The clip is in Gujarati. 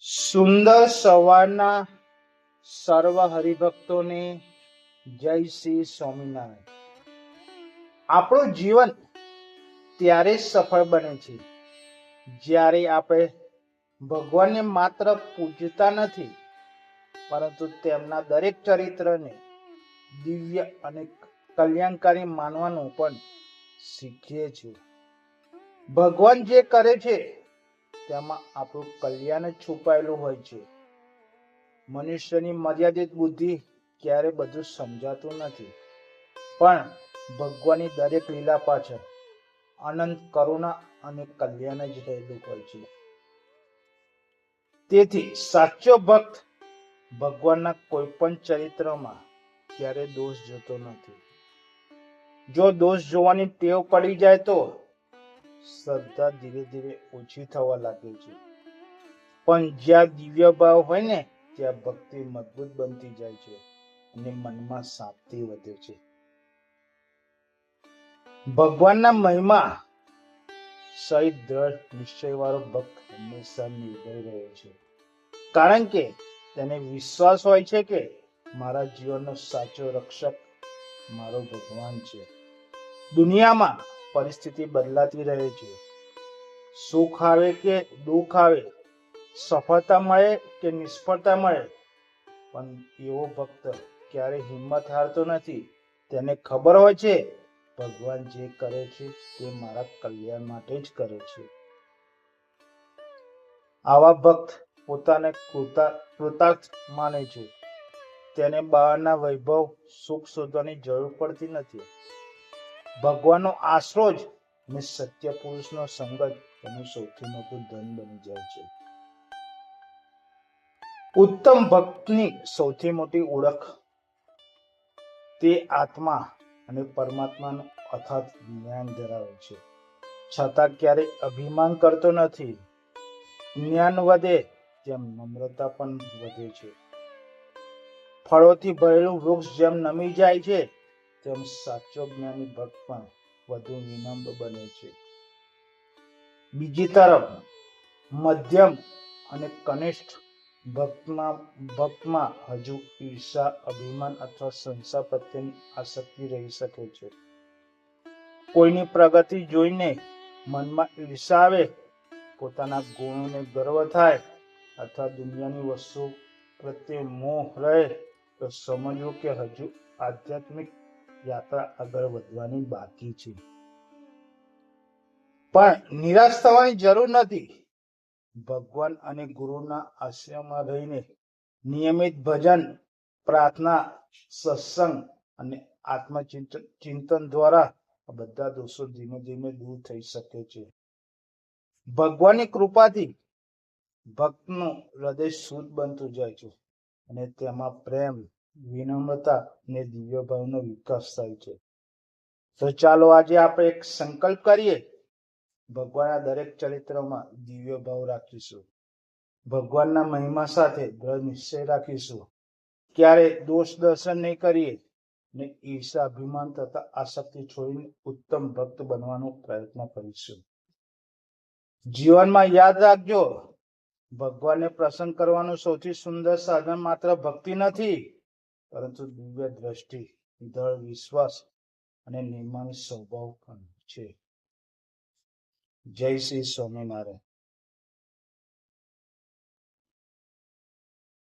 સુંદર સવારના સર્વ હરિભક્તોને જય શ્રી સ્વામિનારાયણ. આપણું જીવન ત્યારે જ સફળ બને છે જ્યારે આપણે ભગવાનને માત્ર પૂજતા નથી, પરંતુ તેમના દરેક ચરિત્રને દિવ્ય અને કલ્યાણકારી માનવાનું પણ શીખીએ છીએ. ભગવાન જે કરે છે તેમાં આપણું કલ્યાણ જ છુપાયેલું હોય છે. મનુષ્યની મર્યાદિત બુદ્ધિ ક્યારે બધું સમજાતું નથી, પણ ભગવાનની દરેક લીલા પાછળ અનંત કરુણા અને કલ્યાણ જ રહેલું હોય છે. તેથી સાચો ભક્ત ભગવાનના કોઈ પણ ચરિત્રમાં ક્યારે દોષ જોતો નથી. જો દોષ જોવાની ટેવ પડી જાય તો શ્રદ્ધા ધીરે ધીરે ઓછી થવા લાગે છે. પણ જ્યાં દિવ્ય ભાવ હોય ને ત્યાં ભક્તિ મજબૂત બનતી જાય છે અને મનમાં શાંતિ વધે છે. ભગવાનના મહિમા સહિત દ્રઢ નિશ્ચય વાળો ભક્ત હંમેશા નિર્ભય રહે છે, કારણ કે તેને વિશ્વાસ હોય છે કે મારા જીવનનો સાચો રક્ષક મારો ભગવાન છે. દુનિયામાં પરિસ્થિતિ બદલાતી રહે છે. સુખ આવે કે દુઃખ આવે, સફળતા મળે કે નિષ્ફળતા મળે, પણ એવો ભક્ત ક્યારે હિંમત હારતો નથી. તેને ખબર હોય છે ભગવાન જે કરે છે તે મારા કલ્યાણ માટે જ કરે છે. આવા ભક્ત પોતાને કૃતાર્થ માને છે. તેને બહારના વૈભવ સુખ શોધવાની જરૂર પડતી નથી. ભગવાનનો આશરો જ અને સત્ય પુરુષનો સંગત તેનું સૌથી મોટું ધન બની જાય છે. ઉત્તમ ભક્તની સૌથી મોટી ઓળખ તે આત્મા અને પરમાત્માનું અથાગ જ્ઞાન ધરાવે છે, છતાં ક્યારેય અભિમાન કરતો નથી. જ્ઞાન વધે તેમ નમ્રતા પણ વધે છે. ફળોથી ભરેલું વૃક્ષ જેમ નમી જાય છે, તેમ સાચો જ્ઞાની ભક્ત પણ વધુ વિનમ્ર બને છે. બીજી તરફ મધ્યમ અને કનિષ્ઠ ભક્તમાં હજુ ઈર્ષા, અભિમાન અથવા સંસાર પ્રત્યેની આસક્તિ રહી શકે છે. કોઈની પ્રગતિ જોઈને મનમાં ઈર્ષા આવે, પોતાના ગુણોને ગર્વ થાય અથવા દુનિયાની વસ્તુ પ્રત્યે મોહ રહે તો સમજવું કે હજુ આધ્યાત્મિક યાત્રા આગળ વધવાની બાકી છે. પણ નિરાશ થવાની જરૂર નથી. ભગવાન અને ગુરુના આશ્રયમાં રહીને નિયમિત ભજન, પ્રાર્થના, સત્સંગ અને આત્મચિંતન દ્વારા આ બધા દોષો ધીમે ધીમે દૂર થઈ શકે છે. ભગવાનની કૃપાથી ભક્તનું હૃદય શુદ્ધ બનતું જાય છે અને તેમાં પ્રેમ, વિનમ્રતા અને દિવ્ય ભાવનો વિકાસ થાય છે. તો ચાલો આજે આપણે એક સંકલ્પ કરીએ. ભગવાનના દરેક ચરિત્રમાં દિવ્ય ભાવ રાખીશું. ભગવાનના મહિમા સાથે દ્રઢ નિશ્ચય રાખીશું. ક્યારે દોષ દર્શન નહીં કરીએ ને ઈર્ષા, અભિમાન તથા આસક્તિ છોડીને ઉત્તમ ભક્ત બનવાનો પ્રયત્ન કરીશું. જીવનમાં યાદ રાખજો, ભગવાનને પ્રસન્ન કરવાનું સૌથી સુંદર સાધન માત્ર ભક્તિ નથી, પરંતુ દિવ્ય દ્રષ્ટિ, દ્રઢ વિશ્વાસ અને નિર્મળ સ્વભાવ છે. જય શ્રી સ્વામિનારાયણ.